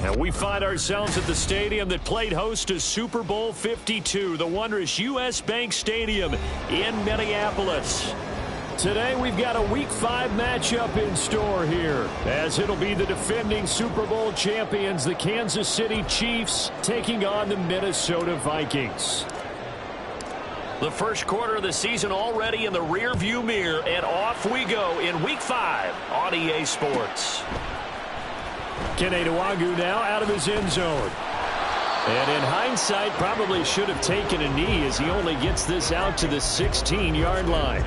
And we find ourselves at the stadium that played host to Super Bowl 52, the wondrous U.S. Bank Stadium in Minneapolis. Today we've got a Week 5 matchup in store here, as it'll be the defending Super Bowl champions, the Kansas City Chiefs, taking on the Minnesota Vikings. The first quarter of the season already in the rearview mirror, and off we go in Week 5 on EA Sports. Kene Nwangwu now out of his end zone. And in hindsight, probably should have taken a knee as he only gets this out to the 16-yard line.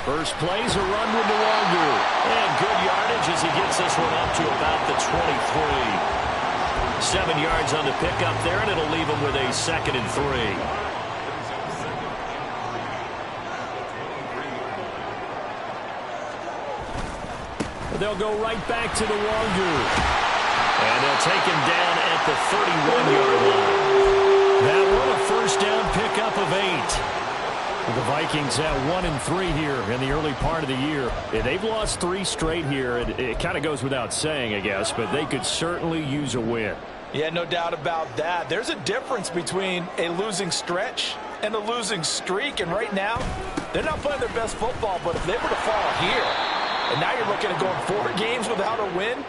First play's a run with Nwangwu. And good yardage as he gets this one up to about the 23. 7 yards on the pickup there, and it'll leave him with a 2nd and 3. They'll go right back to Nwangwu. And they'll take him down at the 31-yard line. That one a first down pickup of 8. The Vikings have 1-3 here in the early part of the year. They've lost 3 straight here. It kind of goes without saying, I guess, but they could certainly use a win. Yeah, no doubt about that. There's a difference between a losing stretch and a losing streak, and right now, they're not playing their best football, but if they were to fall here, and now you're looking at going 4 games without a win,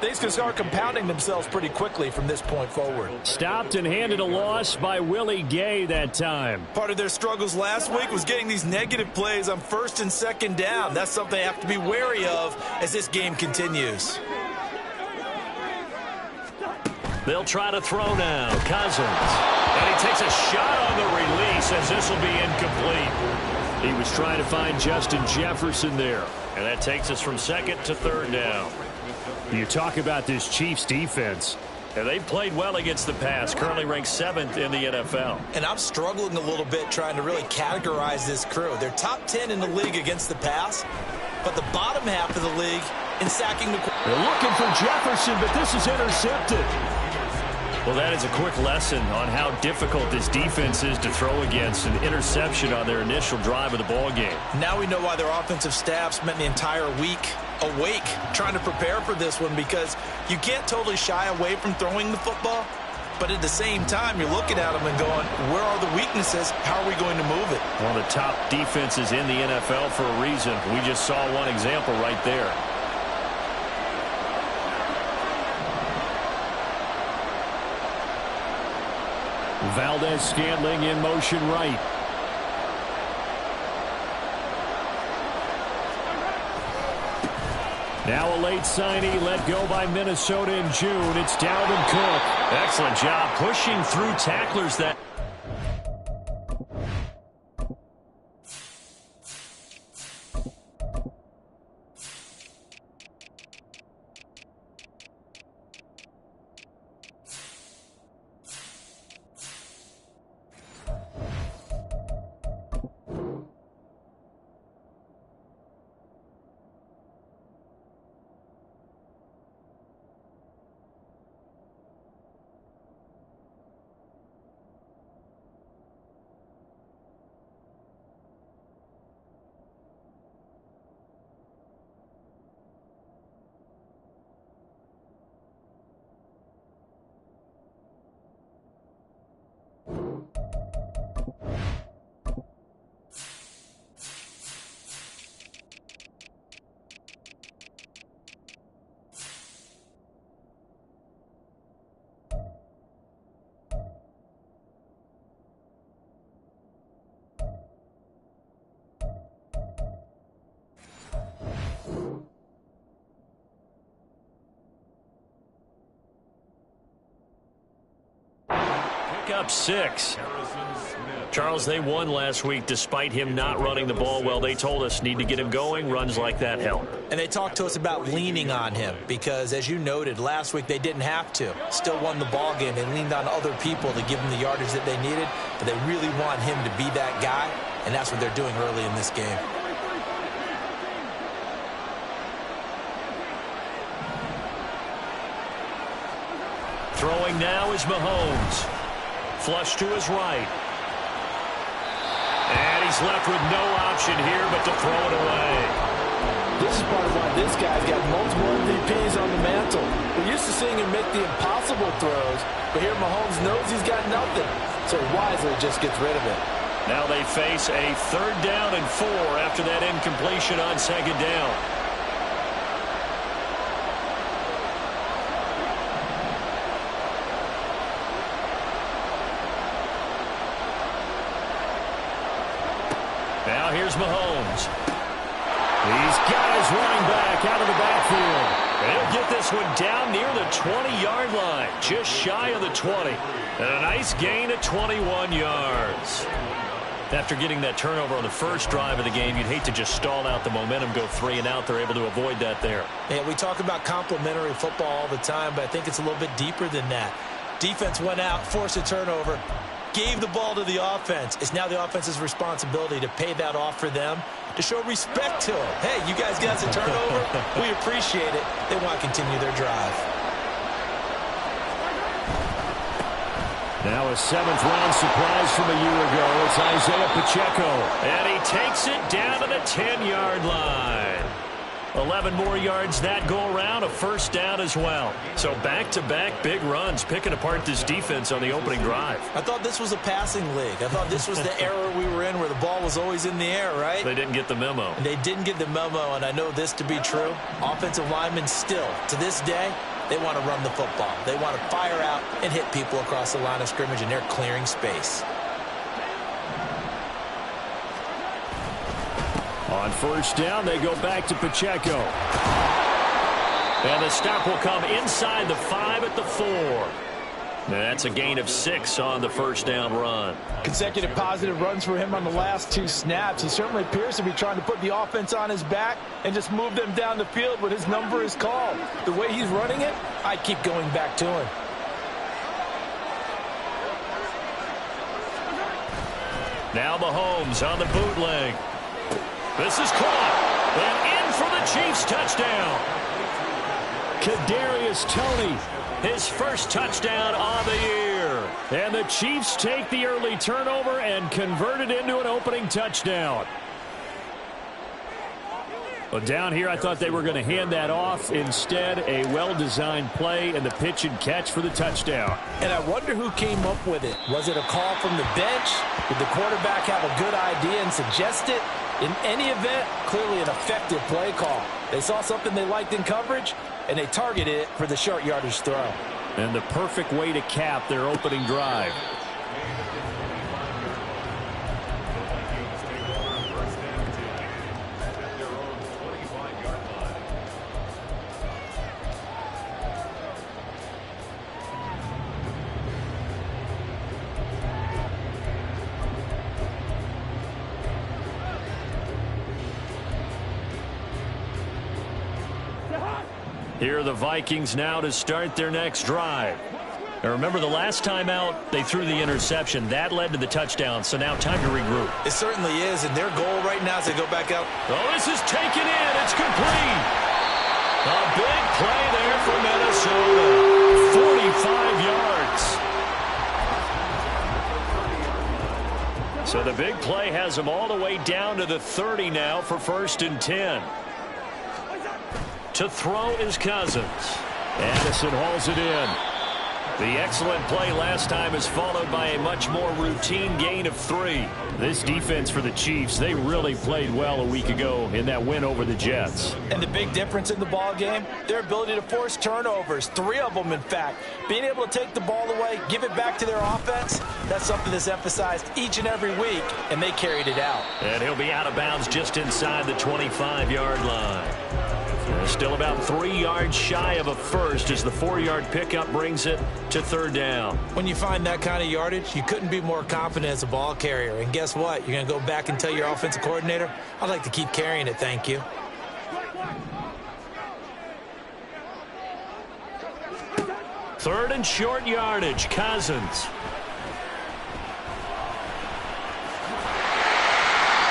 things can start compounding themselves pretty quickly from this point forward. Stopped and handed a loss by Willie Gay that time. Part of their struggles last week was getting these negative plays on 1st and 2nd down. That's something they have to be wary of as this game continues. They'll try to throw now. Cousins. And he takes a shot on the release as this will be incomplete. He was trying to find Justin Jefferson there. And that takes us from 2nd to 3rd down. You talk about this Chiefs defense. And they've played well against the pass, currently ranked 7th in the NFL. And I'm struggling a little bit trying to really categorize this crew. They're top 10 in the league against the pass, but the bottom half of the league in sacking the quarterback. They're looking for Jefferson, but this is intercepted. Well, that is a quick lesson on how difficult this defense is to throw against. An interception on their initial drive of the ball game. Now we know why their offensive staff spent the entire week awake trying to prepare for this one, because you can't totally shy away from throwing the football, but at the same time you're looking at them and going, where are the weaknesses? How are we going to move it? One of the top defenses in the NFL for a reason. We just saw one example right there. Valdez-Scantling in motion right. Now a late signee let go by Minnesota in June. It's Dalvin Cook. Excellent job pushing through tacklers that... Up 6. Charles, they won last week despite him not running the ball well. They told us need to get him going. Runs like that help. And they talked to us about leaning on him because, as you noted, last week they didn't have to. Still won the ball game. They leaned on other people to give them the yardage that they needed, but they really want him to be that guy, and that's what they're doing early in this game. Throwing now is Mahomes. Flush to his right. And he's left with no option here but to throw it away. This is part of why this guy's got multiple MVPs on the mantle. We're used to seeing him make the impossible throws, but here Mahomes knows he's got nothing, so he wisely just gets rid of it. Now they face a 3rd down and 4 after that incompletion on 2nd down. Now here's Mahomes. He's got his running back out of the backfield. They'll get this one down near the 20-yard line, just shy of the 20. And a nice gain of 21 yards. After getting that turnover on the first drive of the game, you'd hate to just stall out the momentum, go 3 and out. They're able to avoid that there. Yeah, we talk about complementary football all the time, but I think it's a little bit deeper than that. Defense went out, forced a turnover, gave the ball to the offense. It's now the offense's responsibility to pay that off for them, to show respect to them. Hey, you guys got us a turnover. We appreciate it. They want to continue their drive. Now a 7th-round surprise from a year ago. It's Isaiah Pacheco. And he takes it down to the 10-yard line. 11 more yards that go around, a 1st down as well. So back-to-back big runs, picking apart this defense on the opening drive. I thought this was a passing league. I thought this was the era we were in where the ball was always in the air, right? They didn't get the memo. And they didn't get the memo, and I know this to be true. Offensive linemen still, to this day, they want to run the football. They want to fire out and hit people across the line of scrimmage, and they're clearing space. On 1st down, they go back to Pacheco. And the stop will come inside the 5 at the 4. That's a gain of 6 on the 1st down run. Consecutive positive runs for him on the last 2 snaps. He certainly appears to be trying to put the offense on his back and just move them down the field when his number is called. The way he's running it, I keep going back to him. Now Mahomes on the bootleg. This is caught. And in for the Chiefs touchdown. Kadarius Toney, his 1st touchdown on the year. And the Chiefs take the early turnover and convert it into an opening touchdown. Well, down here, I thought they were going to hand that off. Instead, a well-designed play and the pitch and catch for the touchdown. And I wonder who came up with it. Was it a call from the bench? Did the quarterback have a good idea and suggest it? In any event, clearly an effective play call. They saw something they liked in coverage, and they targeted it for the short yardage throw. And the perfect way to cap their opening drive. Here are the Vikings now to start their next drive. Now remember, the last time out, they threw the interception. That led to the touchdown, so now time to regroup. It certainly is, and their goal right now is to go back out. Oh, this is taken in. It's complete. A big play there for Minnesota. 45 yards. So the big play has them all the way down to the 30 now for 1st and 10. To throw is Cousins. Addison hauls it in. The excellent play last time is followed by a much more routine gain of 3. This defense for the Chiefs, they really played well a week ago in that win over the Jets. And the big difference in the ball game, their ability to force turnovers, 3 of them in fact. Being able to take the ball away, give it back to their offense, that's something that's emphasized each and every week, and they carried it out. And he'll be out of bounds just inside the 25-yard line. Still about 3 yards shy of a first as the 4-yard pickup brings it to third down. When you find that kind of yardage, you couldn't be more confident as a ball carrier. And guess what? You're going to go back and tell your offensive coordinator, I'd like to keep carrying it, thank you. Third and short yardage, Cousins.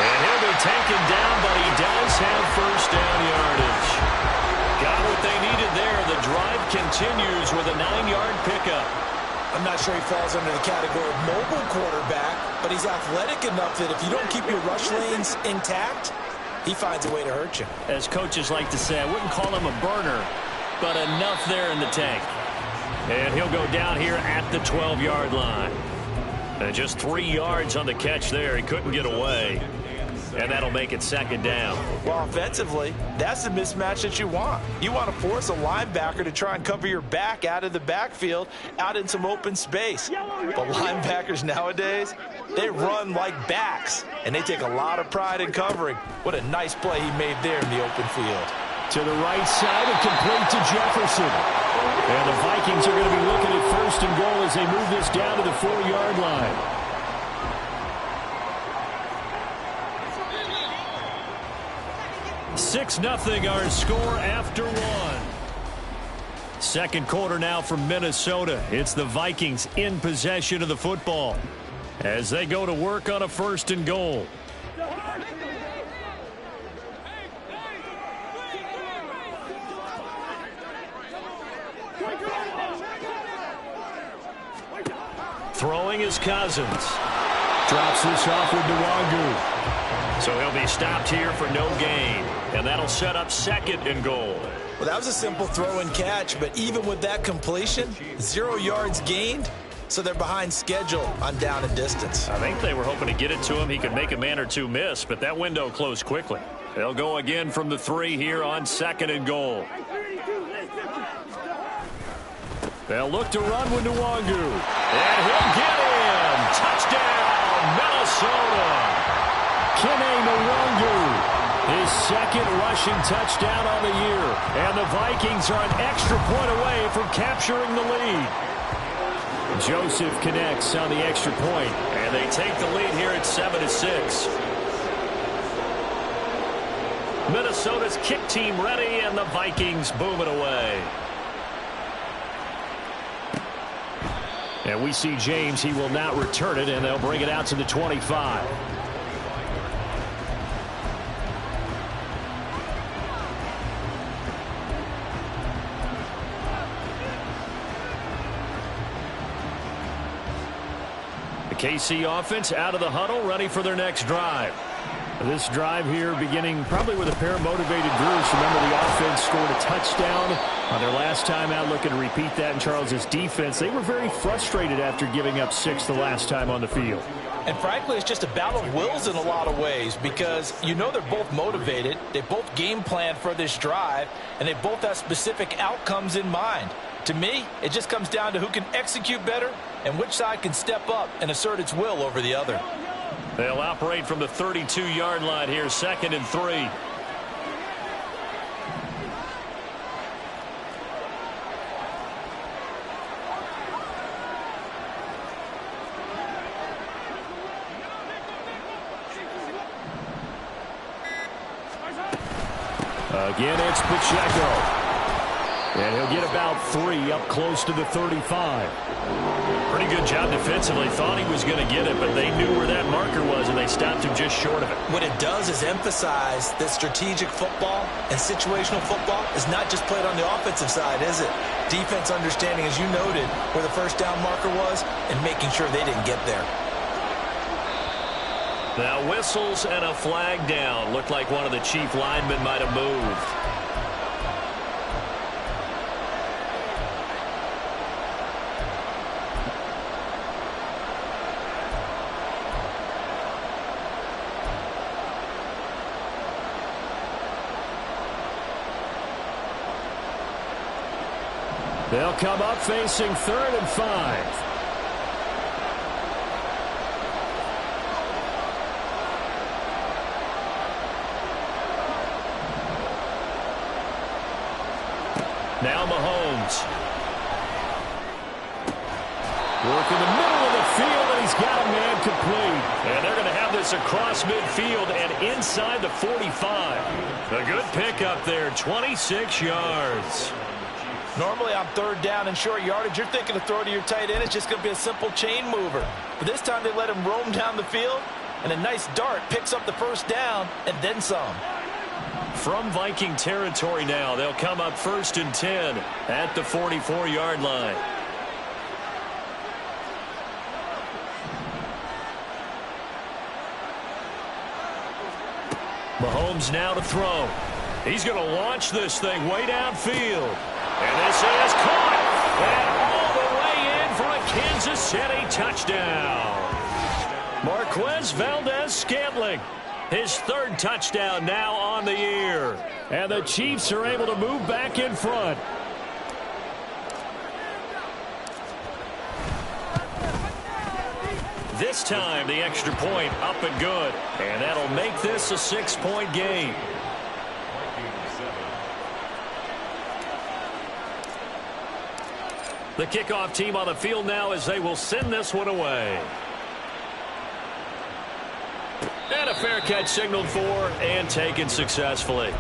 And he'll be taken down, but he does have first down yardage. Got what they needed there. The drive continues with a 9-yard pickup. I'm not sure he falls under the category of mobile quarterback, but he's athletic enough that if you don't keep your rush lanes intact, he finds a way to hurt you. As coaches like to say, I wouldn't call him a burner, but enough there in the tank. And he'll go down here at the 12-yard line. And just 3 yards on the catch there. He couldn't get away. And that'll make it second down. Well, offensively, that's the mismatch that you want. You want to force a linebacker to try and cover your back out of the backfield, out in some open space. But linebackers nowadays, they run like backs, and they take a lot of pride in covering. What a nice play he made there in the open field. To the right side and complete to Jefferson. And the Vikings are going to be looking at first and goal as they move this down to the 4-yard line. Six 0 our score after one. Second quarter now from Minnesota. It's the Vikings in possession of the football as they go to work on a first and goal. Throwing is Cousins. Drops this off with Nwangu. So he'll be stopped here for no gain. And that'll set up second and goal. Well, that was a simple throw and catch, but even with that completion, 0 yards gained, so they're behind schedule on down and distance. I think they were hoping to get it to him. He could make a man or two miss, but that window closed quickly. They'll go again from the 3 here on second and goal. They'll look to run with Nwangu. And he'll get in. Touchdown, Minnesota. Kene Nwangu. His second rushing touchdown on the year. And the Vikings are an extra point away from capturing the lead. Joseph connects on the extra point, and they take the lead here at 7-6. Minnesota's kick team ready, and the Vikings boom it away. And we see James. He will not return it, and they'll bring it out to the 25. The KC offense out of the huddle, ready for their next drive. This drive here beginning probably with a pair of motivated groups. Remember, the offense scored a touchdown on their last time out, looking to repeat that in Charles's defense. They were very frustrated after giving up 6 the last time on the field. And frankly, it's just a battle of wills in a lot of ways because you know they're both motivated. They both game plan for this drive, and they both have specific outcomes in mind. To me, it just comes down to who can execute better and which side can step up and assert its will over the other. They'll operate from the 32-yard line here, second and 3. Again, it's Pacheco. And he'll get about 3 up close to the 35. Pretty good job defensively. Thought he was going to get it, but they knew where that marker was, and they stopped him just short of it. What it does is emphasize that strategic football and situational football is not just played on the offensive side, is it? Defense understanding, as you noted, where the first down marker was and making sure they didn't get there. Now whistles and a flag down. Looked like one of the chief linemen might have moved. They'll come up facing 3rd and 5. Now Mahomes. Work in the middle of the field, and he's got a man complete. And they're going to have this across midfield and inside the 45. A good pickup there, 26 yards. Normally on third down and short yardage, you're thinking to throw to your tight end. It's just going to be a simple chain mover. But this time they let him roam down the field, and a nice dart picks up the first down and then some. From Viking territory now, they'll come up 1st and 10 at the 44-yard line. Mahomes now to throw. He's going to launch this thing way downfield. And this is caught. And all the way in for a Kansas City touchdown. Marquez Valdez-Scantling. His 3rd touchdown now on the year. And the Chiefs are able to move back in front. This time, the extra point up and good. And that'll make this a 6-point game. The kickoff team on the field now as they will send this one away. And a fair catch signaled for and taken successfully.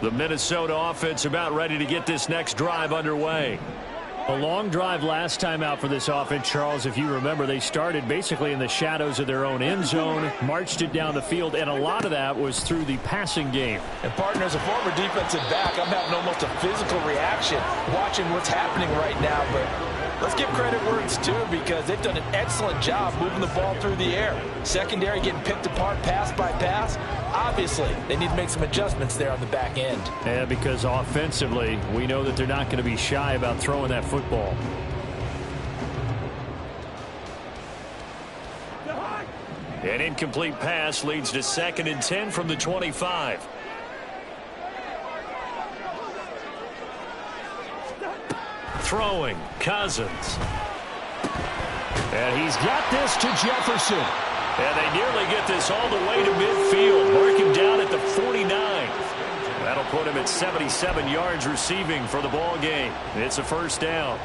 The Minnesota offense about ready to get this next drive underway. A long drive last time out for this offense, Charles. If you remember, they started basically in the shadows of their own end zone, marched it down the field, and a lot of that was through the passing game. And partner, as a former defensive back, I'm having almost a physical reaction watching what's happening right now. But let's give credit where it's due, because they've done an excellent job moving the ball through the air. Secondary getting picked apart pass by pass. Obviously, they need to make some adjustments there on the back end. And because offensively, we know that they're not going to be shy about throwing that football. An incomplete pass leads to 2nd and 10 from the 25. Throwing, Cousins. And he's got this to Jefferson. And they nearly get this all the way to midfield. Mark him down at the 49. That'll put him at 77 yards receiving for the ball game. It's a 1st down.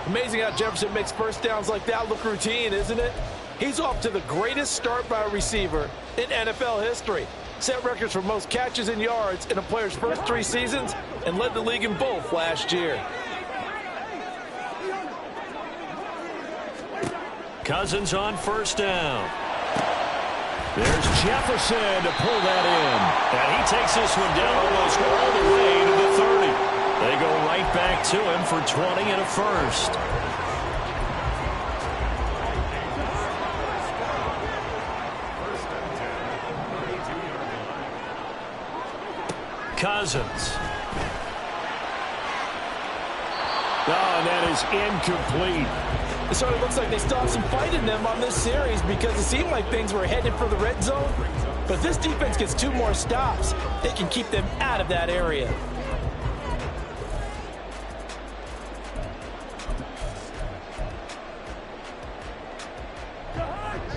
Amazing how Jefferson makes first downs like that look routine, isn't it? He's off to the greatest start by a receiver in NFL history. Set records for most catches and yards in a player's first 3 seasons and led the league in both last year. Cousins on 1st down. There's Jefferson to pull that in. And he takes this one down almost all the way to the 30. They go right back to him for 20 and a 1st. Cousins. Oh, and that is incomplete. It sort of looks like they still have some fight in them on this series, because it seemed like things were headed for the red zone. But if this defense gets 2 more stops, they can keep them out of that area.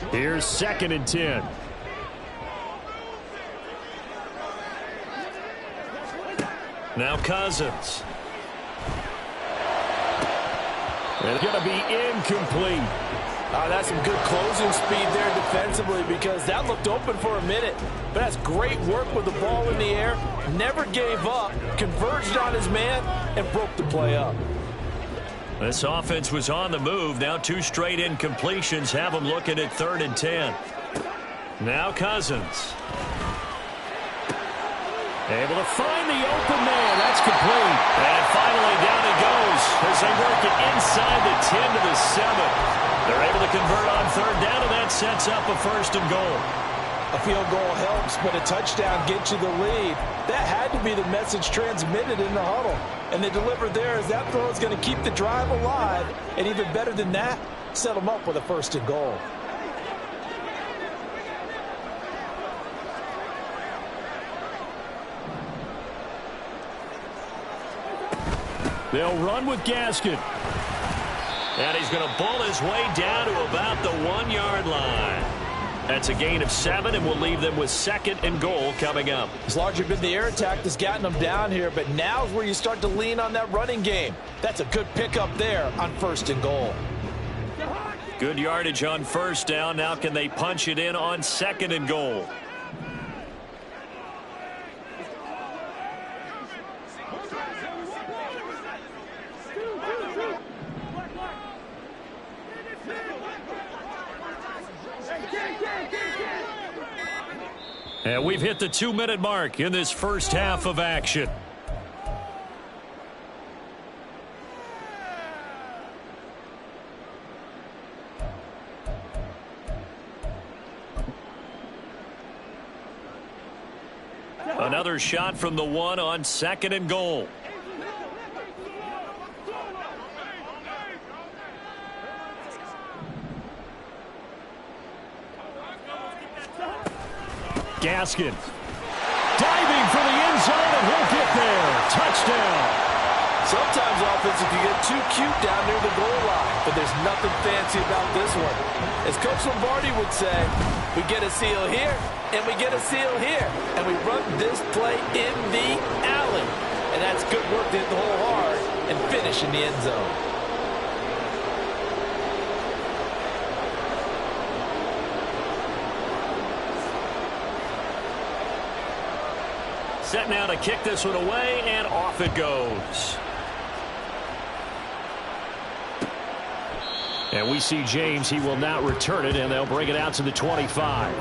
Here's 2nd and 10. Now Cousins. It's going to be incomplete. That's some good closing speed there defensively, because that looked open for a minute. But that's great work with the ball in the air. Never gave up, converged on his man, and broke the play up. This offense was on the move. Now 2 straight incompletions have them looking at 3rd and 10. Now Cousins. Able to find the open man. That's complete. And finally down he goes as they work it inside the 10 to the 7. They're able to convert on 3rd down, and that sets up a 1st and goal. A field goal helps, but a touchdown gets you the lead. That had to be the message transmitted in the huddle. And they delivered there, as that throw is going to keep the drive alive. And even better than that, set them up with a 1st and goal. They'll run with Gaskin. And he's going to bull his way down to about the 1-yard line. That's a gain of 7, and we'll leave them with 2nd and goal coming up. It's largely been the air attack that's gotten them down here, but now's where you start to lean on that running game. That's a good pickup there on 1st and goal. Good yardage on 1st down. Now can they punch it in on 2nd and goal? And we've hit the 2-minute mark in this first half of action. Another shot from the 1 on 2nd and goal. Gaskin diving for the end zone, and he'll get there. Touchdown. Sometimes offenses can get too cute down near the goal line, but there's nothing fancy about this one. As Coach Lombardi would say, we get a seal here, and we get a seal here, and we run this play in the alley. And that's good work to hit the hole hard and finish in the end zone. Set now to kick this one away, and off it goes. And we see James. He will now return it, and they'll bring it out to the 25.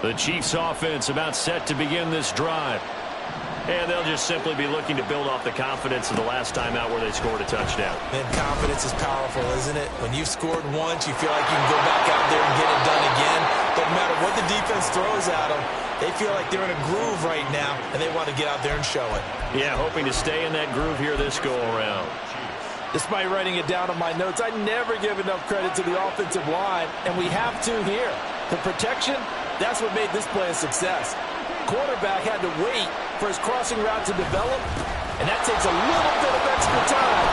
The Chiefs offense about set to begin this drive. And they'll just simply be looking to build off the confidence of the last time out where they scored a touchdown. And confidence is powerful, isn't it? When you've scored once, you feel like you can go back out there and get it done again. Doesn't matter what the defense throws at them. They feel like they're in a groove right now, and they want to get out there and show it. Yeah, hoping to stay in that groove here this go-around. Despite writing it down on my notes, I never give enough credit to the offensive line, and we have to here. The protection, that's what made this play a success. Quarterback had to wait for his crossing route to develop, and that takes a little bit of extra time.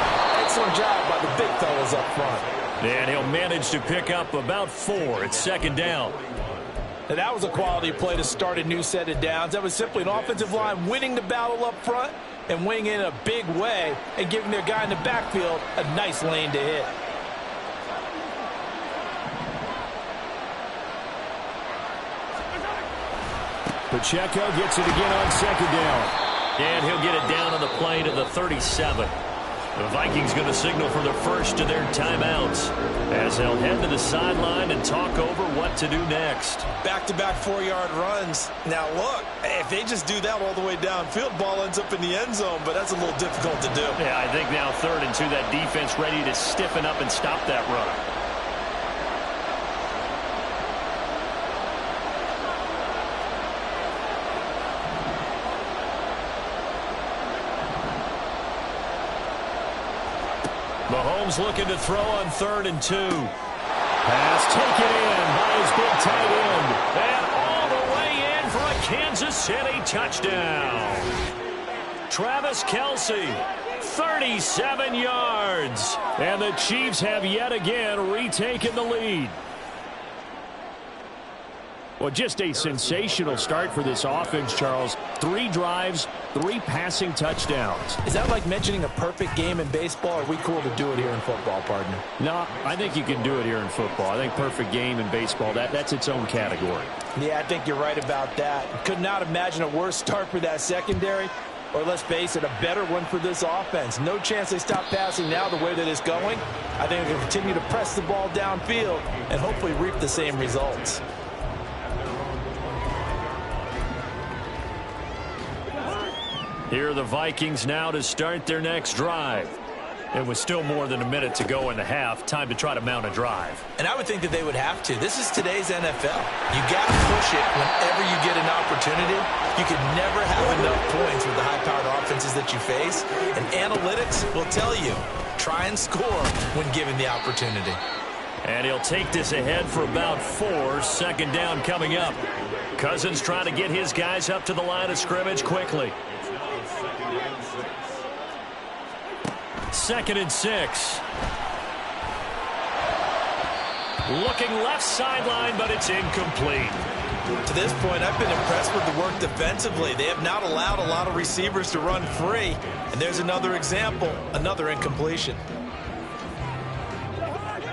Excellent job by the big fellas up front. And he'll manage to pick up about 4 at 2nd down. Now that was a quality play to start a new set of downs. That was simply an offensive line winning the battle up front and winning in a big way and giving their guy in the backfield a nice lane to hit. Pacheco gets it again on 2nd down. And he'll get it down on the play to the 37. The Vikings going to signal for the first of their timeouts as they'll head to the sideline and talk over what to do next. Back-to-back 4-yard runs. Now, look, if they just do that all the way downfield, ball ends up in the end zone, but that's a little difficult to do. Yeah, I think now 3rd and 2, that defense ready to stiffen up and stop that run. Mahomes looking to throw on 3rd and 2. Pass taken in by his big tight end. And all the way in for a Kansas City touchdown. Travis Kelce, 37 yards. And the Chiefs have yet again retaken the lead. Well, just a sensational start for this offense, Charles. 3 drives, 3 passing touchdowns. Is that like mentioning a perfect game in baseball, or are we cool to do it here in football, partner? No, I think you can do it here in football. I think perfect game in baseball, that's its own category. Yeah, I think you're right about that. Could not imagine a worse start for that secondary, or let's face it, a better one for this offense. No chance they stop passing now the way that it's going. I think they'll continue to press the ball downfield and hopefully reap the same results. Here are the Vikings now to start their next drive. It was still more than a minute to go in the half. Time to try to mount a drive. And I would think that they would have to. This is today's NFL. You got to push it whenever you get an opportunity. You can never have enough points with the high-powered offenses that you face. And analytics will tell you, try and score when given the opportunity. And he'll take this ahead for about 4. Second down coming up. Cousins trying to get his guys up to the line of scrimmage quickly. 2nd and 6. Looking left sideline, but it's incomplete. To this point, I've been impressed with the work defensively. They have not allowed a lot of receivers to run free. And there's another example, another incompletion.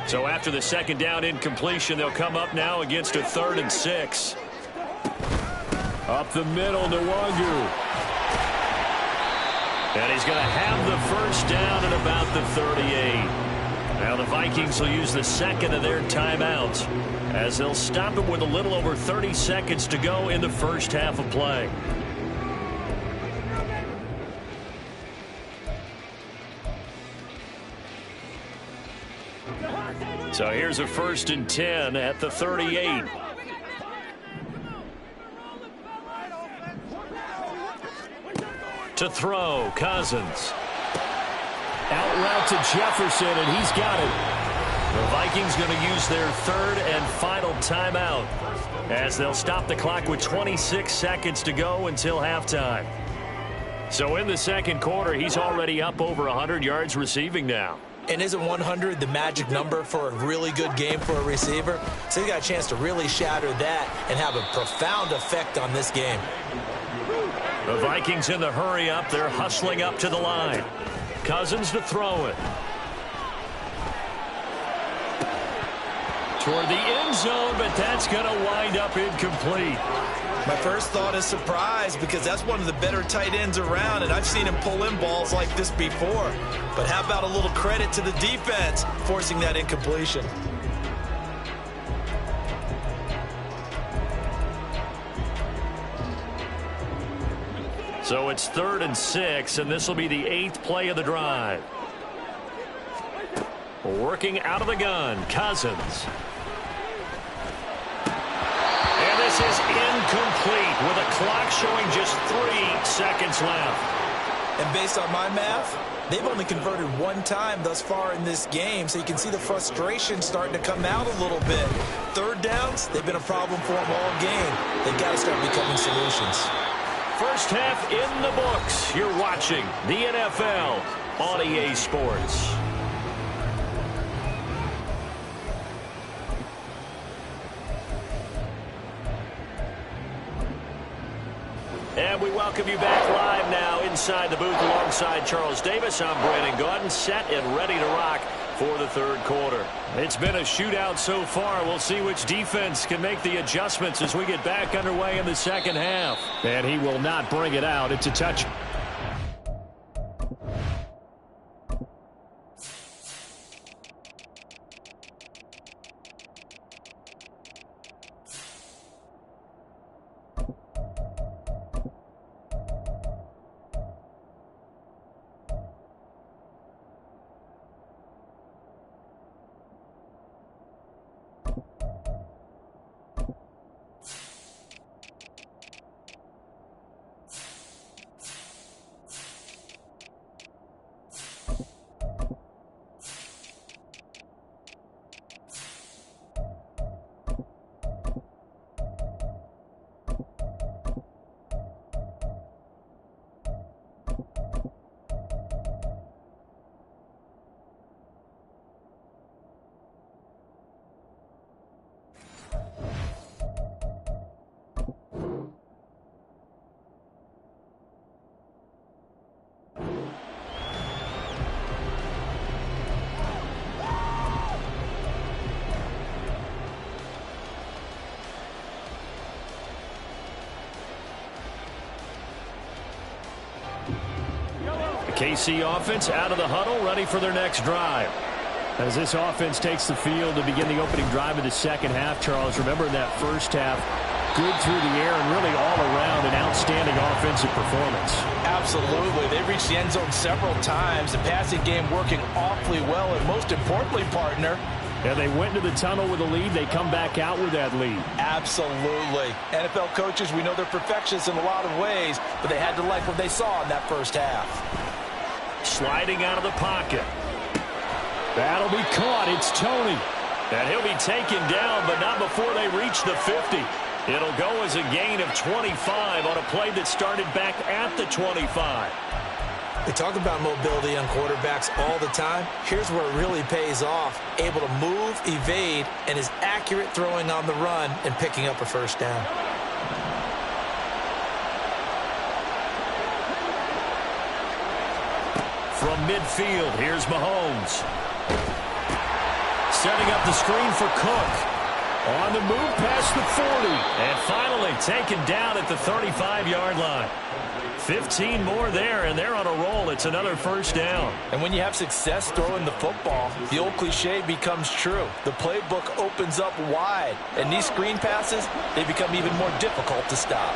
So after the second down incompletion, they'll come up now against a 3rd and 6. Up the middle, Nwangu. And he's going to have the first down at about the 38. Now the Vikings will use the second of their timeouts as they'll stop it with a little over 30 seconds to go in the first half of play. So here's a 1st and 10 at the 38. To throw, Cousins. Out route to Jefferson, and he's got it. The Vikings going to use their 3rd and final timeout as they'll stop the clock with 26 seconds to go until halftime. So in the second quarter, he's already up over 100 yards receiving now. And isn't 100 the magic number for a really good game for a receiver? So he got a chance to really shatter that and have a profound effect on this game. The Vikings in the hurry up. They're hustling up to the line. Cousins to throw it. Toward the end zone, but that's going to wind up incomplete. My first thought is surprise because that's one of the better tight ends around, and I've seen him pull in balls like this before. But how about a little credit to the defense forcing that incompletion? So it's 3rd and 6, and this will be the 8th play of the drive. Working out of the gun, Cousins. And this is incomplete with a clock showing just 3 seconds left. And based on my math, they've only converted 1 time thus far in this game, so you can see the frustration starting to come out a little bit. 3rd downs, they've been a problem for them all game. They've got to start becoming solutions. First half in the books. You're watching the NFL on EA Sports. And we welcome you back live now inside the booth alongside Charles Davis. I'm Brandon Gaudin, set and ready to rock for the 3rd quarter. It's been a shootout so far. We'll see which defense can make the adjustments as we get back underway in the second half. And he will not bring it out. It's a touch. KC offense out of the huddle, ready for their next drive. As this offense takes the field to begin the opening drive of the second half, Charles, remember in that first half, good through the air and really all around an outstanding offensive performance. Absolutely. They reached the end zone several times. The passing game working awfully well. And most importantly, partner, and they went into the tunnel with a lead. They come back out with that lead. Absolutely. NFL coaches, we know they're perfectionists in a lot of ways, but they had to like what they saw in that first half. Sliding out of the pocket. That'll be caught. It's Tony. And he'll be taken down, but not before they reach the 50. It'll go as a gain of 25 on a play that started back at the 25. We talk about mobility on quarterbacks all the time. Here's where it really pays off. Able to move, evade, and is accurate throwing on the run and picking up a first down. From midfield, here's Mahomes. Setting up the screen for Cook. On the move past the 40. And finally taken down at the 35-yard line. 15 more there, and they're on a roll. It's another first down. And when you have success throwing the football, the old cliche becomes true. The playbook opens up wide, and these screen passes, they become even more difficult to stop.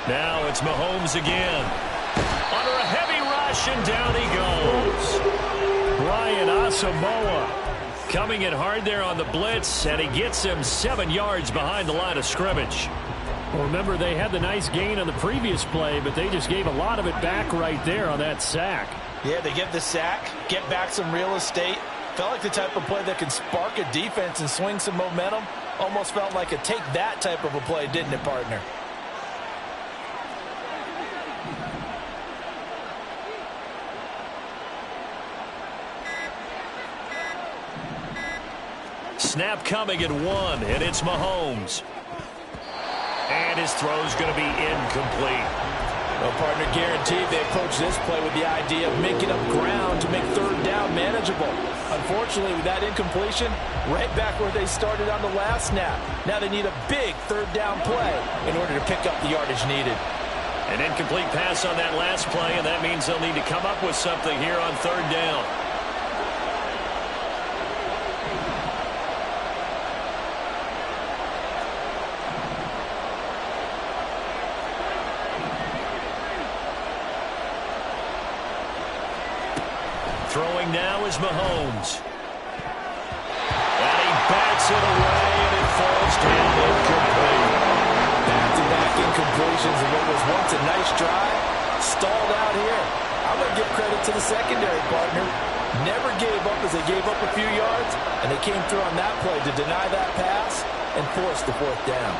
Now it's Mahomes again. Under a heavy rush, and down he goes. Brian Asamoah coming in hard there on the blitz, and he gets him 7 yards behind the line of scrimmage. Well, remember, they had the nice gain on the previous play, but they just gave a lot of it back right there on that sack. Yeah, they get the sack, get back some real estate. Felt like the type of play that can spark a defense and swing some momentum. Almost felt like a take-that type of a play, didn't it, partner? Snap coming at 1, and it's Mahomes. And his throw's going to be incomplete. Well, partner, guaranteed they approach this play with the idea of making up ground to make third down manageable. Unfortunately, with that incompletion, right back where they started on the last snap. Now they need a big third down play in order to pick up the yardage needed. An incomplete pass on that last play, and that means they'll need to come up with something here on third down. Throwing now is Mahomes. And he bats it away, and it falls down incomplete. Back-to-back incompletions of what was once a nice drive. Stalled out here. I'm going to give credit to the secondary, partner. Never gave up as they gave up a few yards, and they came through on that play to deny that pass and force the fourth down.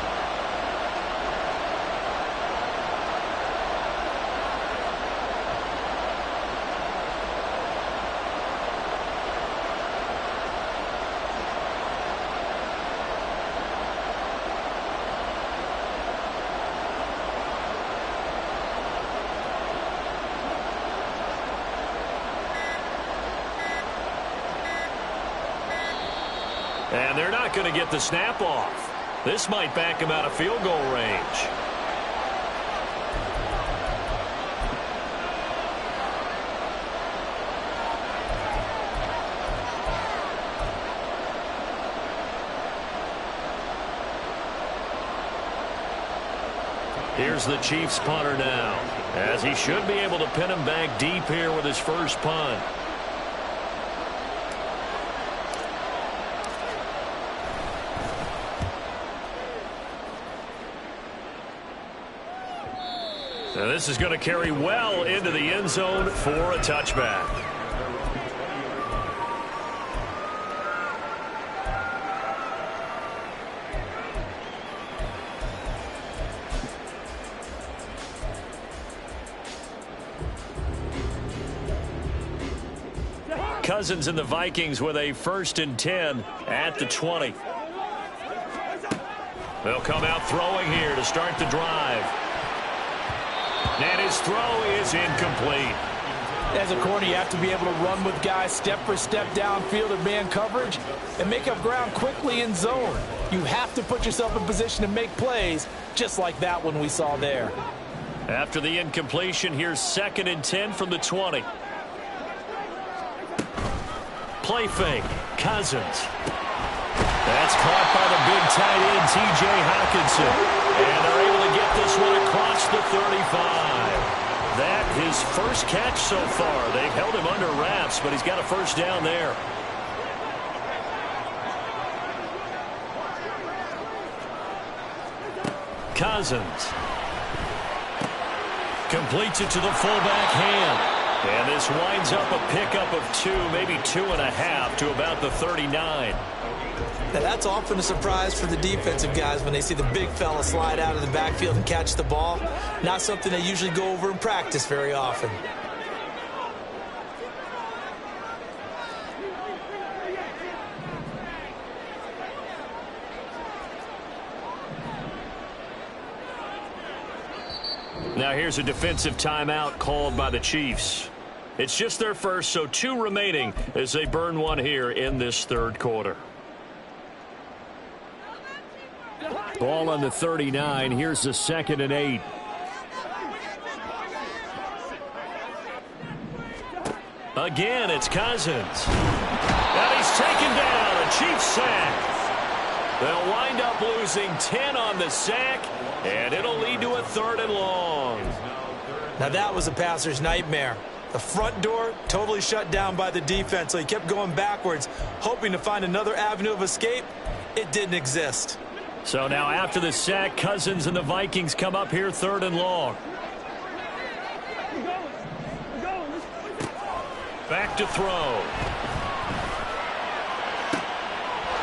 And they're not going to get the snap off. This might back him out of field goal range. Here's the Chiefs punter now, as he should be able to pin him back deep here with his first punt. Now this is going to carry well into the end zone for a touchback. Cousins and the Vikings with a 1st and 10 at the 20. They'll come out throwing here to start the drive. And his throw is incomplete. As a corner, you have to be able to run with guys step for step downfield in man coverage and make up ground quickly in zone. You have to put yourself in position to make plays just like that one we saw there. After the incompletion, here's 2nd and 10 from the 20. Play fake. Cousins. That's caught by the big tight end, T.J. Hockenson. And they're able to get this one across the 35. That his first catch so far. They've held him under wraps, but he's got a first down there. Cousins. Completes it to the fullback hand. And this winds up a pickup of 2, maybe 2.5 to about the 39. Now that's often a surprise for the defensive guys when they see the big fella slide out of the backfield and catch the ball. Not something they usually go over in practice very often. Now here's a defensive timeout called by the Chiefs. It's just their first, so 2 remaining as they burn one here in this 3rd quarter. Ball on the 39. Here's the 2nd and 8. Again, it's Cousins. And he's taken down. A Chiefs sack. They'll wind up losing 10 on the sack, and it'll lead to a 3rd and long. Now that was a passer's nightmare. The front door totally shut down by the defense, so he kept going backwards, hoping to find another avenue of escape. It didn't exist. So now after the sack, Cousins and the Vikings come up here 3rd and long. Back to throw.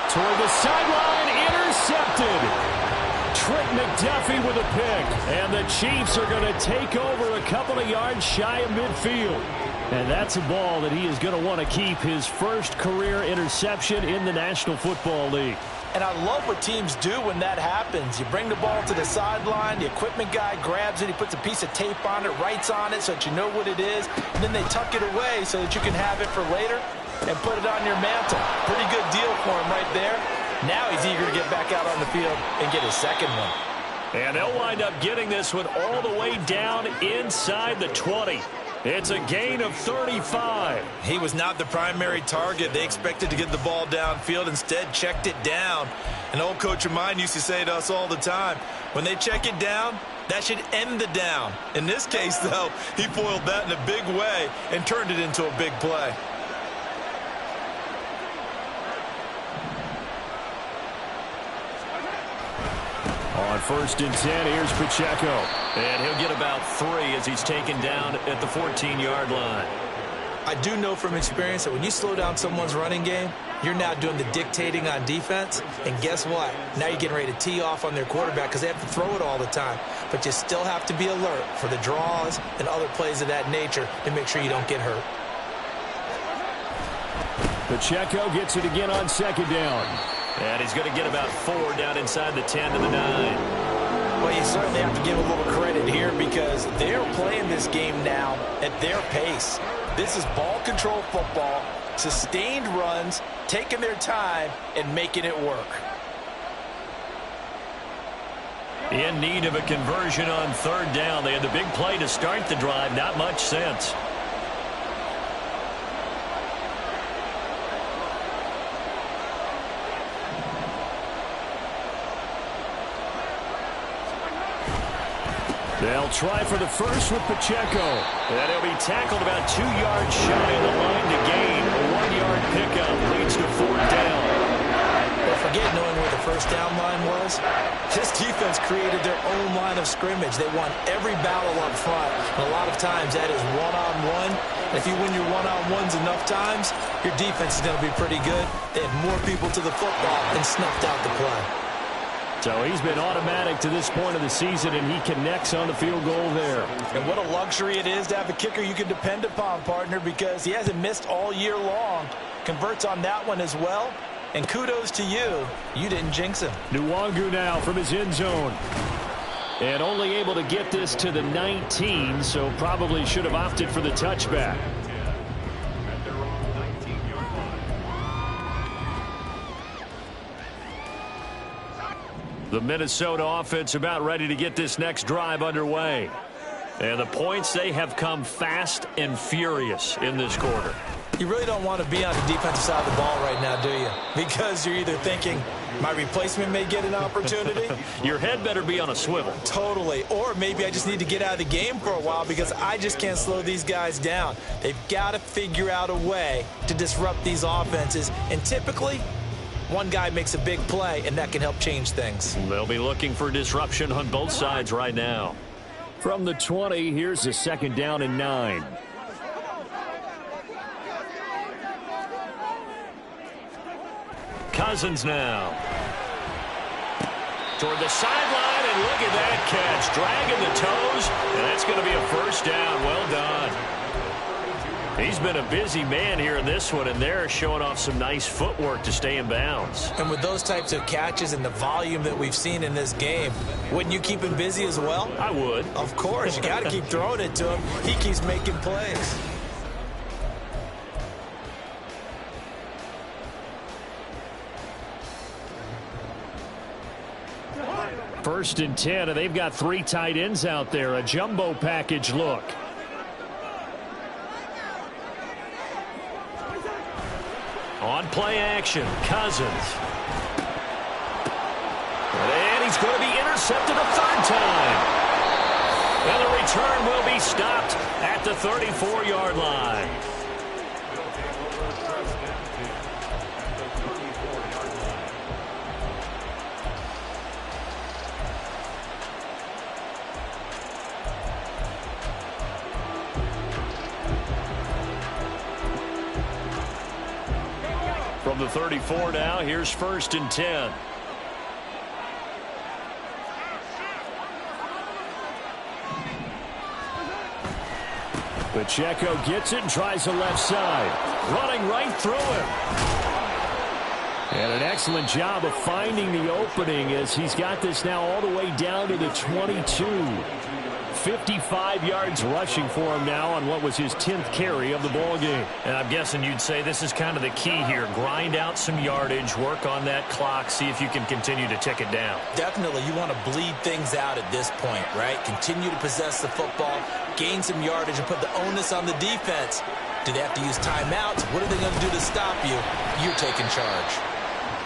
Toward the sideline, intercepted. Trent McDuffie with a pick. And the Chiefs are going to take over a couple of yards shy of midfield. And that's a ball that he is going to want to keep, his first career interception in the National Football League. And I love what teams do when that happens. You bring the ball to the sideline, the equipment guy grabs it, he puts a piece of tape on it, writes on it so that you know what it is, and then they tuck it away so that you can have it for later and put it on your mantle. Pretty good deal for him right there. Now he's eager to get back out on the field and get his 2nd one. And they'll wind up getting this one all the way down inside the 20. It's a gain of 35. He was not the primary target. They expected to get the ball downfield, instead checked it down. An old coach of mine used to say to us all the time, when they check it down, that should end the down. In this case, though, he foiled that in a big way and turned it into a big play. On 1st and 10, here's Pacheco. And he'll get about 3 as he's taken down at the 14-yard line. I do know from experience that when you slow down someone's running game, you're now doing the dictating on defense. And guess what? Now you're getting ready to tee off on their quarterback because they have to throw it all the time. But you still have to be alert for the draws and other plays of that nature to make sure you don't get hurt. Pacheco gets it again on 2nd down. And he's going to get about 4 down inside the 10 to the 9. Well, you certainly have to give a little credit here because they're playing this game now at their pace. This is ball control football, sustained runs, taking their time, and making it work. In need of a conversion on 3rd down. They had the big play to start the drive. Not much sense. They'll try for the first with Pacheco. And he'll be tackled about 2 yards shy of the line to gain. A 1-yard pickup leads to 4th down. Don't forget knowing where the first down line was. This defense created their own line of scrimmage. They won every battle up front. And a lot of times that is one-on-one. And if you win your one-on-ones enough times, your defense is going to be pretty good. They had more people to the football and snuffed out the play. So he's been automatic to this point of the season, and he connects on the field goal there. And what a luxury it is to have a kicker you can depend upon, partner, because he hasn't missed all year long. Converts on that one as well. And kudos to you. You didn't jinx him. Nwangu now from his end zone. And only able to get this to the 19, so probably should have opted for the touchback. The Minnesota offense about ready to get this next drive underway. And the points, they have come fast and furious in this quarter. You really don't want to be on the defensive side of the ball right now, do you? Because you're either thinking, my replacement may get an opportunity. Your head better be on a swivel. Totally. Or maybe I just need to get out of the game for a while because I just can't slow these guys down. They've got to figure out a way to disrupt these offenses. And typically, one guy makes a big play, and that can help change things. They'll be looking for disruption on both sides right now. From the 20, here's a second down and 9. Cousins now. Toward the sideline, and look at that catch. Dragging the toes, and that's going to be a first down. Well done. He's been a busy man here in this one, and they're showing off some nice footwork to stay in bounds. And with those types of catches and the volume that we've seen in this game, wouldn't you keep him busy as well? I would. Of course. You got to keep throwing it to him. He keeps making plays. First and 10, and they've got 3 tight ends out there. A jumbo package look. On play action, Cousins. And he's going to be intercepted a third time. And the return will be stopped at the 34-yard line. From the 34 now, here's first and 10. Pacheco gets it and tries the left side. Running right through him. And an excellent job of finding the opening as he's got this now all the way down to the 22. 55 yards rushing for him now on what was his 10th carry of the ball game. And I'm guessing you'd say this is kind of the key here. Grind out some yardage, work on that clock, see if you can continue to tick it down. Definitely, you want to bleed things out at this point, right? Continue to possess the football, gain some yardage, and put the onus on the defense. Do they have to use timeouts? What are they going to do to stop you? You're taking charge.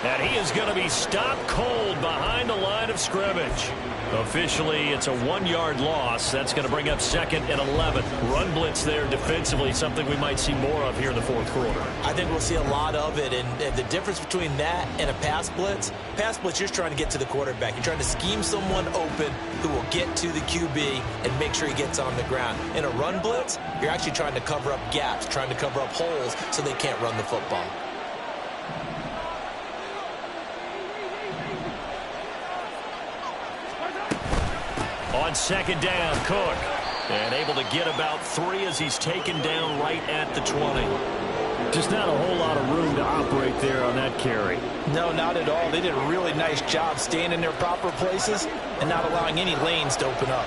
And he is going to be stopped cold behind the line of scrimmage. Officially, it's a 1-yard loss. That's going to bring up second and 11. Run blitz there defensively, something we might see more of here in the fourth quarter. I think we'll see a lot of it, and the difference between that and a pass blitz, you're just trying to get to the quarterback. You're trying to scheme someone open who will get to the QB and make sure he gets on the ground. In a run blitz, you're actually trying to cover up gaps, trying to cover up holes so they can't run the football. On second down, Cook. And able to get about 3 as he's taken down right at the 20. Just not a whole lot of room to operate there on that carry. No, not at all. They did a really nice job staying in their proper places and not allowing any lanes to open up.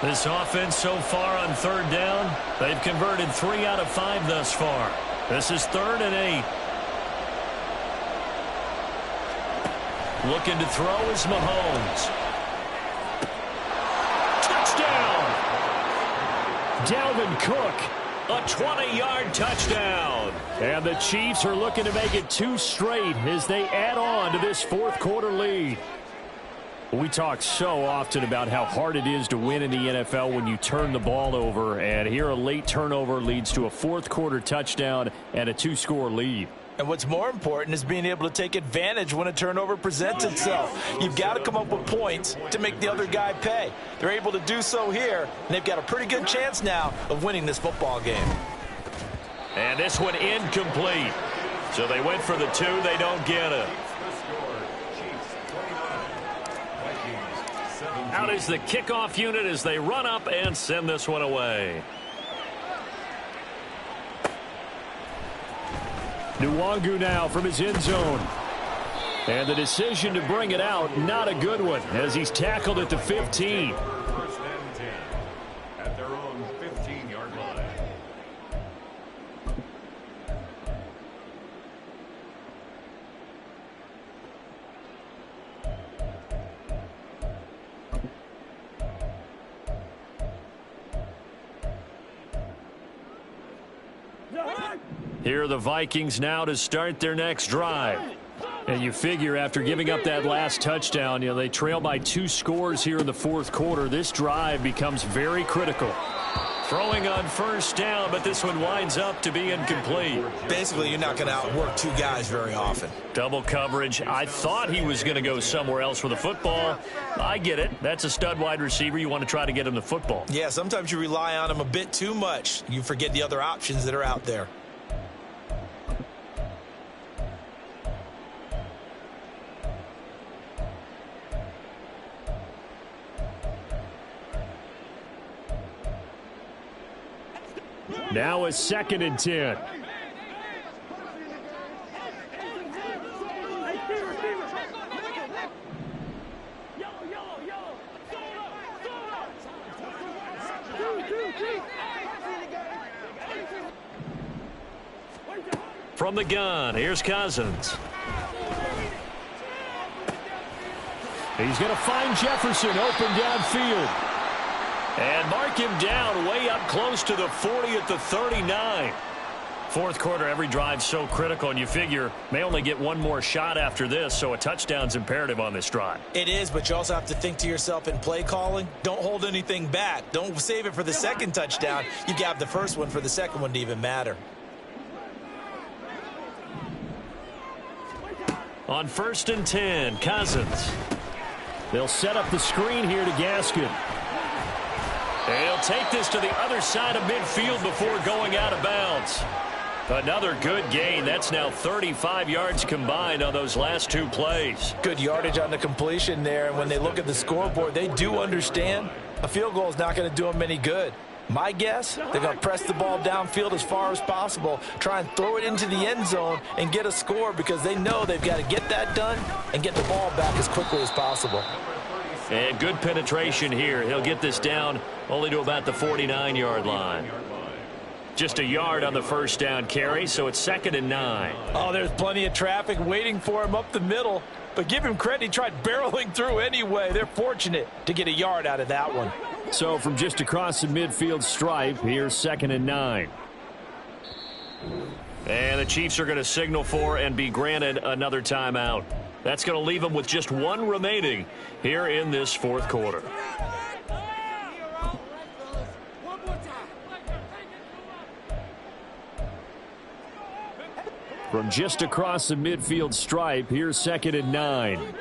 This offense so far on third down, they've converted 3 out of 5 thus far. This is 3rd and 8. Looking to throw is Mahomes. Dalvin Cook, a 20-yard touchdown. And the Chiefs are looking to make it 2 straight as they add on to this fourth quarter lead. We talk so often about how hard it is to win in the NFL when you turn the ball over. And here a late turnover leads to a fourth quarter touchdown and a 2-score lead. And what's more important is being able to take advantage when a turnover presents itself. You've got to come up with points to make the other guy pay. They're able to do so here, and they've got a pretty good chance now of winning this football game. And this one incomplete. So they went for the 2. They don't get it. Out is the kickoff unit as they run up and send this one away. Nwangu now from his end zone. And the decision to bring it out, not a good one, as he's tackled at the 15. First and 10 at their own 15-yard line. Here are the Vikings now to start their next drive. And you figure after giving up that last touchdown, they trail by 2 scores here in the fourth quarter. This drive becomes very critical. Throwing on first down, but this one winds up to be incomplete. Basically, you're not going to outwork 2 guys very often. Double coverage. I thought he was going to go somewhere else with the football. I get it. That's a stud wide receiver. You want to try to get him the football. Yeah, sometimes you rely on him a bit too much. You forget the other options that are out there. Now a 2nd and 10. From the gun, here's Cousins. He's going to find Jefferson open downfield. And mark him down way up close to the 40 at the 39. Fourth quarter, every drive so critical, and you figure may only get one more shot after this, so a touchdown's imperative on this drive. It is, but you also have to think to yourself in play calling, don't hold anything back. Don't save it for the second touchdown. You grab the first one for the second one to even matter. On 1st and 10, Cousins. They'll set up the screen here to Gaskin. He'll take this to the other side of midfield before going out of bounds. Another good gain. That's now 35 yards combined on those last 2 plays. Good yardage on the completion there. And when they look at the scoreboard, they do understand a field goal is not going to do them any good. My guess, they're going to press the ball downfield as far as possible, try and throw it into the end zone and get a score because they know they've got to get that done and get the ball back as quickly as possible. And good penetration here. He'll get this down only to about the 49-yard line. Just a yard on the first down carry, so it's 2nd and 9. Oh, there's plenty of traffic waiting for him up the middle. But give him credit, he tried barreling through anyway. They're fortunate to get a yard out of that one. So from just across the midfield stripe, here's 2nd and 9. And the Chiefs are going to signal for and be granted another timeout. That's going to leave them with just 1 remaining here in this fourth quarter. From just across the midfield stripe, here's 2nd and 9.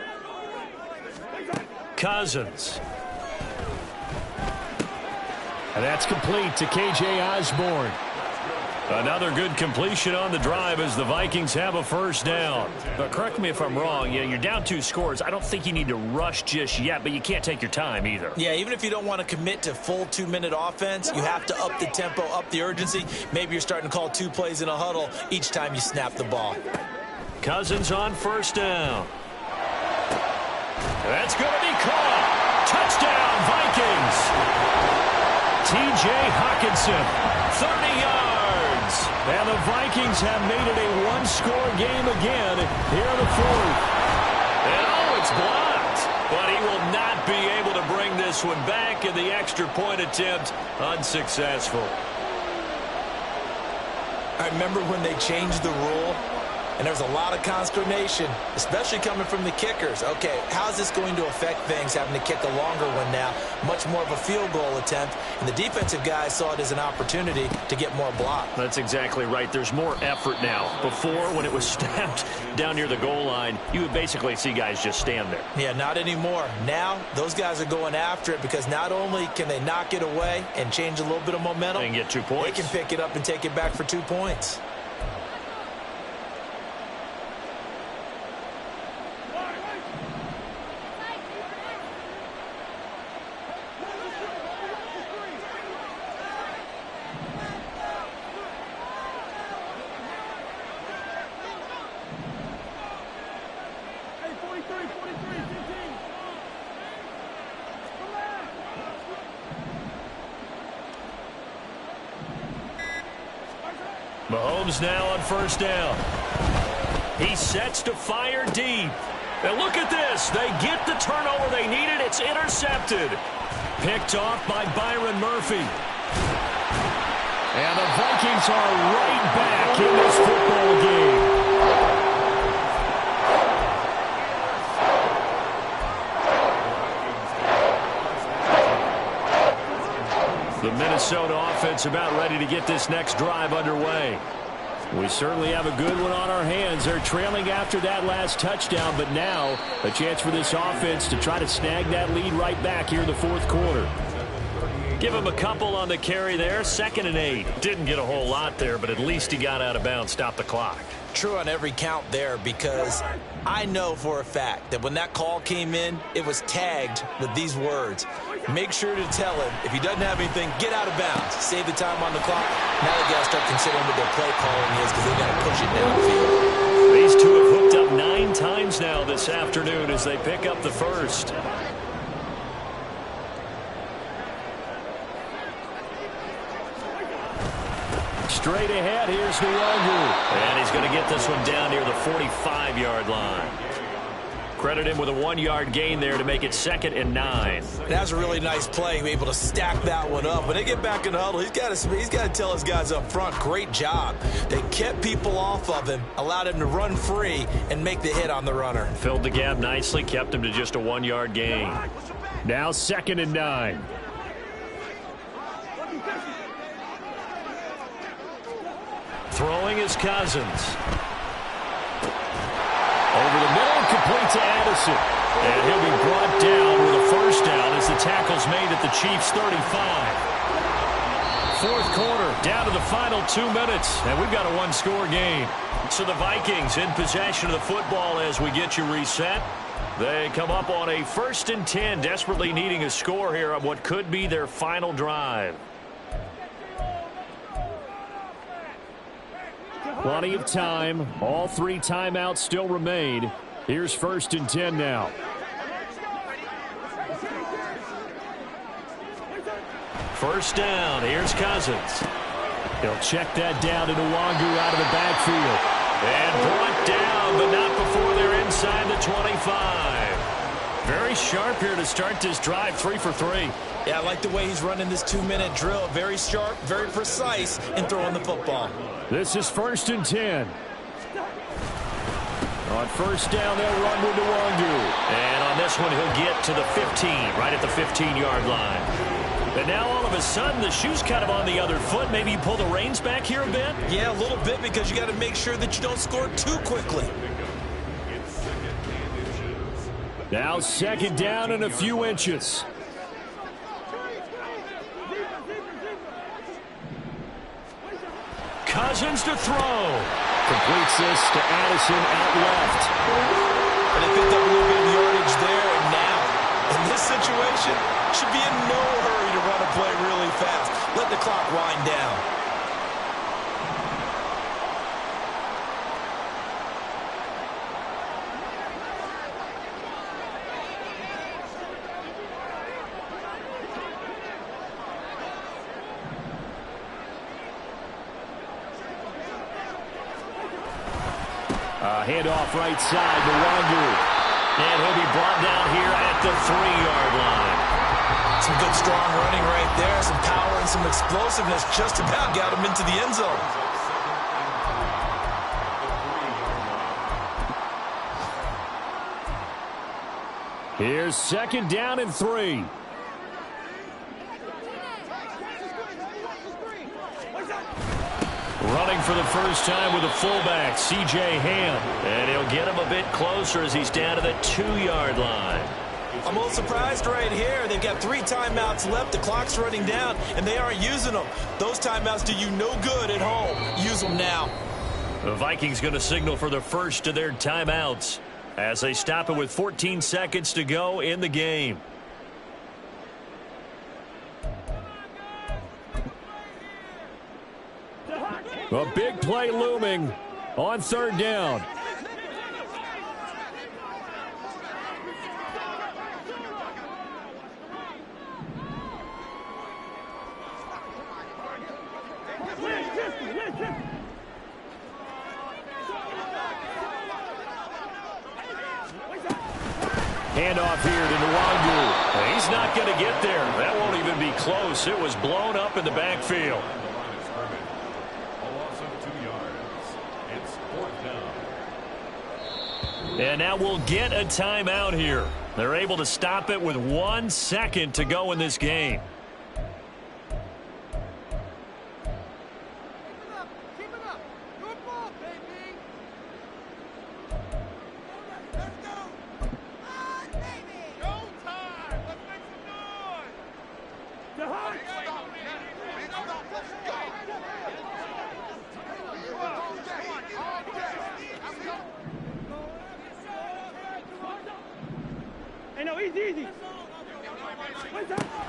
Cousins. And that's complete to K.J. Osborne. Another good completion on the drive as the Vikings have a first down. But correct me if I'm wrong, you're down 2 scores. I don't think you need to rush just yet, but you can't take your time either. Yeah, even if you don't want to commit to full 2-minute offense, you have to up the tempo, up the urgency. Maybe you're starting to call 2 plays in a huddle each time you snap the ball. Cousins on first down. That's going to be caught. Touchdown, Vikings. T.J. Hockenson, 30 yards. And the Vikings have made it a 1-score game again here in the fourth. And it's blocked. But he will not be able to bring this one back, and the extra point attempt unsuccessful. I remember when they changed the rule, and there's a lot of consternation, especially coming from the kickers. Okay, how's this going to affect things, having to kick a longer one now? Much more of a field goal attempt, and the defensive guys saw it as an opportunity to get more block. That's exactly right. There's more effort now. Before, when it was snapped down near the goal line, you would basically see guys just stand there. Yeah, not anymore. Now, those guys are going after it because not only can they knock it away and change a little bit of momentum, and get 2 points. They can pick it up and take it back for 2 points. Mahomes now on first down. He sets to fire deep. And look at this. They get the turnover they needed. It's intercepted. Picked off by Byron Murphy. And the Vikings are right back in this football game. The Minnesota offense about ready to get this next drive underway. We certainly have a good one on our hands. They're trailing after that last touchdown, but now a chance for this offense to try to snag that lead right back here in the fourth quarter. Give him a couple on the carry there. 2nd and 8. Didn't get a whole lot there, but at least he got out of bounds, stopped the clock. True on every count there, because I know for a fact that when that call came in, it was tagged with these words. Make sure to tell him, if he doesn't have anything, get out of bounds. Save the time on the clock. Now they got to start considering what their play calling is, because they got to push it downfield. These two have hooked up 9 times now this afternoon as they pick up the first. Straight ahead, here's Nwangu. And he's going to get this one down near the 45-yard line. Credit him with a 1-yard gain there to make it 2nd and 9. That's a really nice play, able to stack that one up. When they get back in the huddle, he's got to tell his guys up front, great job. They kept people off of him, allowed him to run free, and make the hit on the runner. Filled the gap nicely, kept him to just a 1-yard gain. Now 2nd and 9. Throwing is Cousins. Over the middle, complete to Addison. And he'll be brought down with a first down as the tackle's made at the Chiefs' 35. Fourth quarter, down to the final 2 minutes, and we've got a 1-score game. So the Vikings in possession of the football as we get you reset. They come up on a 1st and 10, desperately needing a score here on what could be their final drive. Plenty of time. All 3 timeouts still remain. Here's 1st and 10 now. First down. Here's Cousins. He'll check that down to Nwangu out of the backfield. And brought down, but not before they're inside the 25. Very sharp here to start this drive. 3 for 3. Yeah, I like the way he's running this 2-minute drill. Very sharp, very precise in throwing the football. This is 1st and 10. On first down, they'll run with Nwangu. And on this one, he'll get to the 15, right at the 15-yard line. And now, all of a sudden, the shoe's kind of on the other foot. Maybe you pull the reins back here a bit? Yeah, a little bit, because you got to make sure that you don't score too quickly. Now 2nd down and a few inches. Cousins to throw. Completes this to Addison out left. And they picked up a little bit of yardage there, and now, in this situation, should be in no hurry to run a play really fast. Let the clock wind down. Handoff right side to Nwangu. And he'll be brought down here at the 3-yard line. Some good strong running right there. Some power and some explosiveness just about got him into the end zone. Here's 2nd down and 3. Running for the first time with a fullback, C.J. Ham. And he'll get him a bit closer as he's down to the 2-yard line. I'm a little surprised right here. They've got 3 timeouts left. The clock's running down, and they aren't using them. Those timeouts do you no good at home. Use them now. The Vikings going to signal for the first of their timeouts as they stop it with 14 seconds to go in the game. A big play looming on 3rd down. Handoff here to Nwangu. He's not going to get there. That won't even be close. It was blown up in the backfield. And now we'll get a timeout here. They're able to stop it with 1 second to go in this game.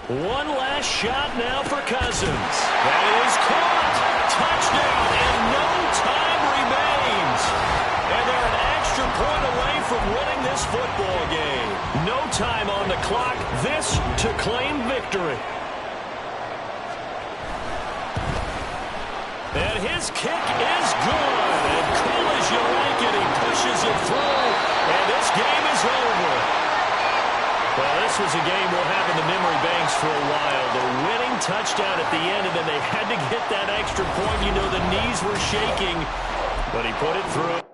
One last shot now for Cousins. That is caught. Touchdown, and no time remains. And they're an extra point away from winning this football game. No time on the clock. This to claim victory. And his kick is good. And cool as you like it, he pushes it through. And this game is over. Well, this was a game we'll have in the memory banks for a while. The winning touchdown at the end, and then they had to get that extra point. You know, the knees were shaking, but he put it through.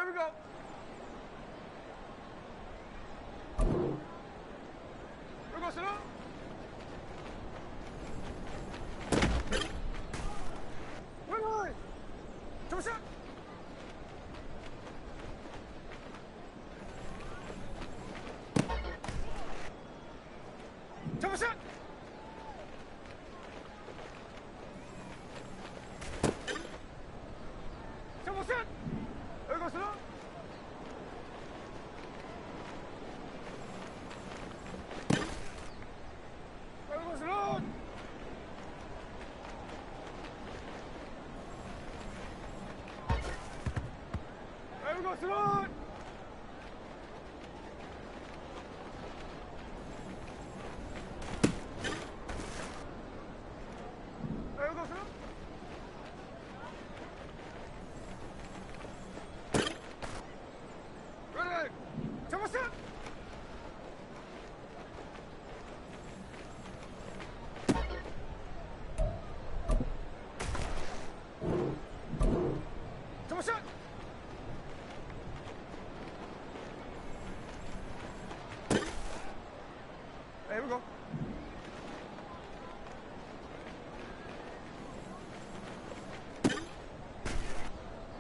we go. Here we go, sit up. Wait, wait. Double shot. Double shot. Double shot. There we go, sit up. There we go, sit up. There we go, sit up. There we go, sit up. Ready. Double shot. Double shot. Here we go.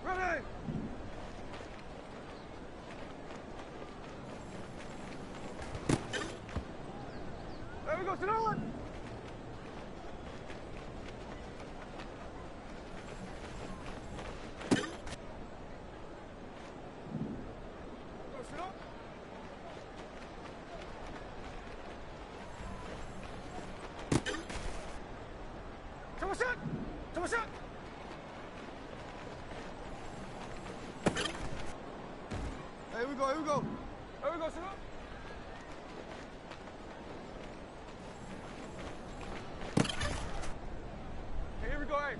Ready. There we go, sit on. Go, sit up. Double shot. Double shot. Here we go, here we go. Here we go, sit up. Okay, here we go, hey.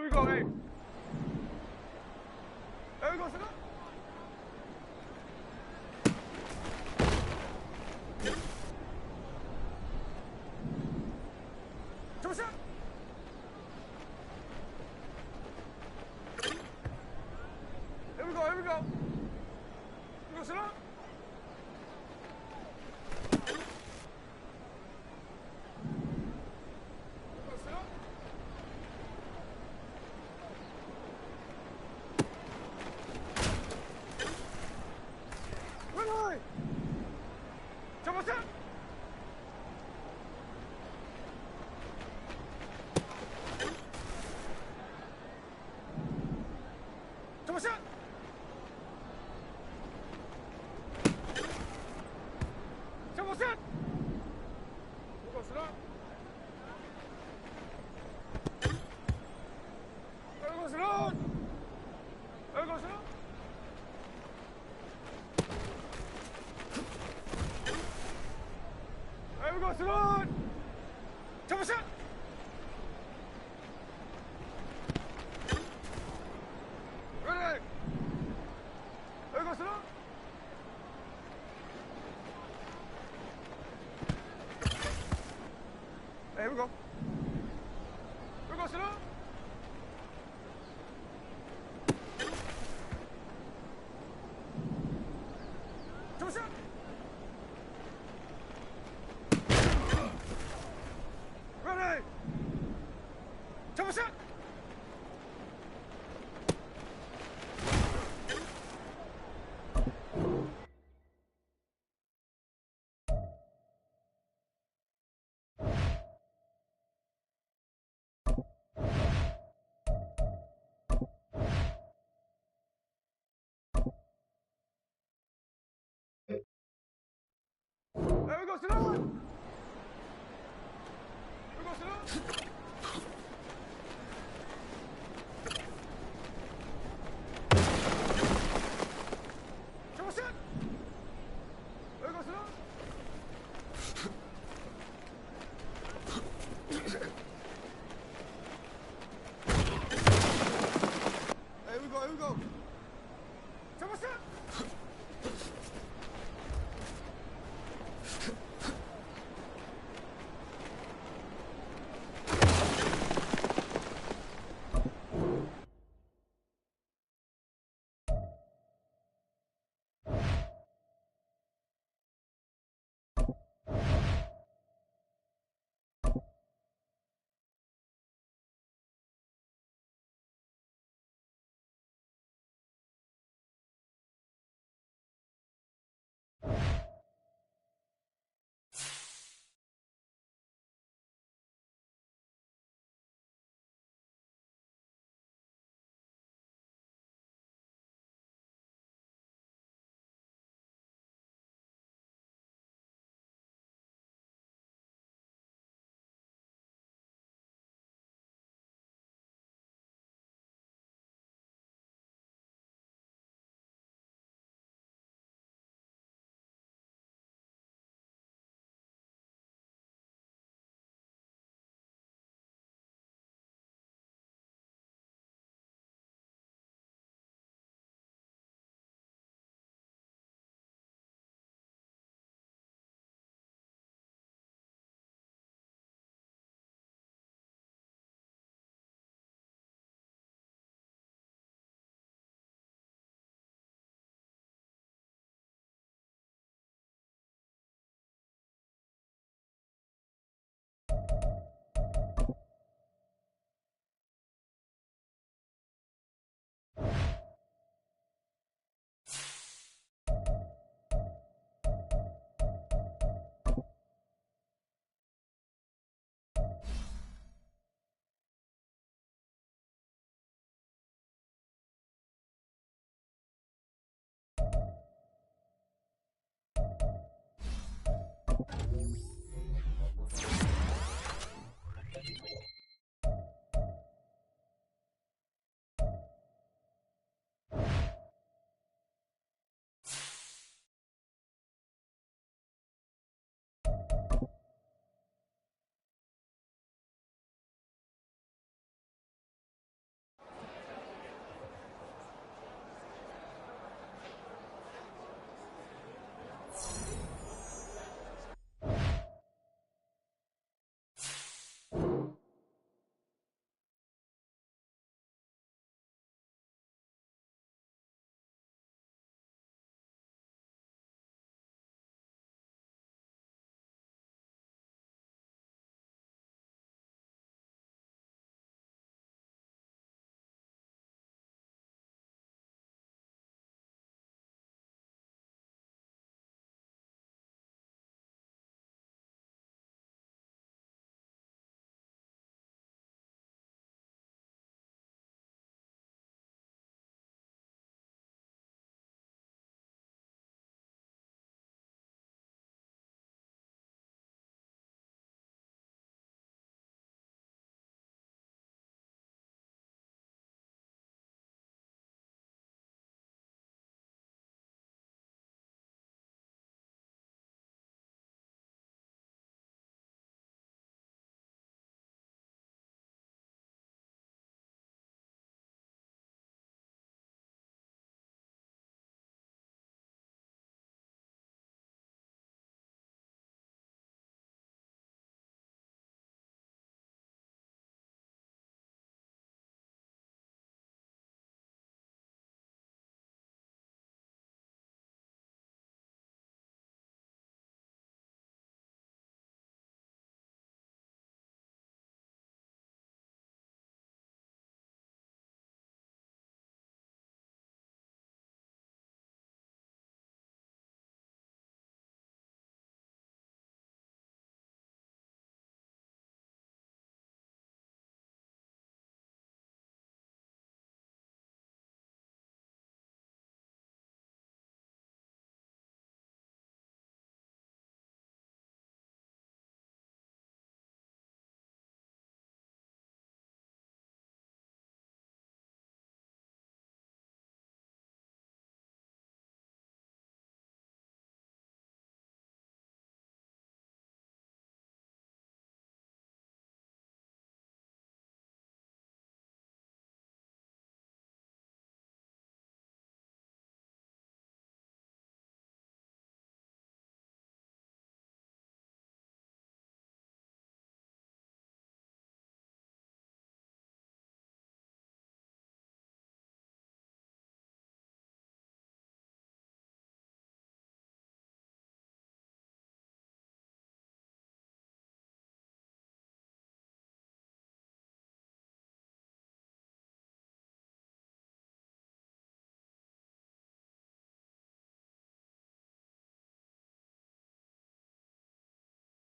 we go, hey. There we go, sit up. Come on, here we go, here we go. You go, sit up. Barcelona! Come on! Ready! There goes Barcelona! Here we go. Here we go, Barcelona! Come on! Ready! Come on! There we go, sit down! There we go, sit down!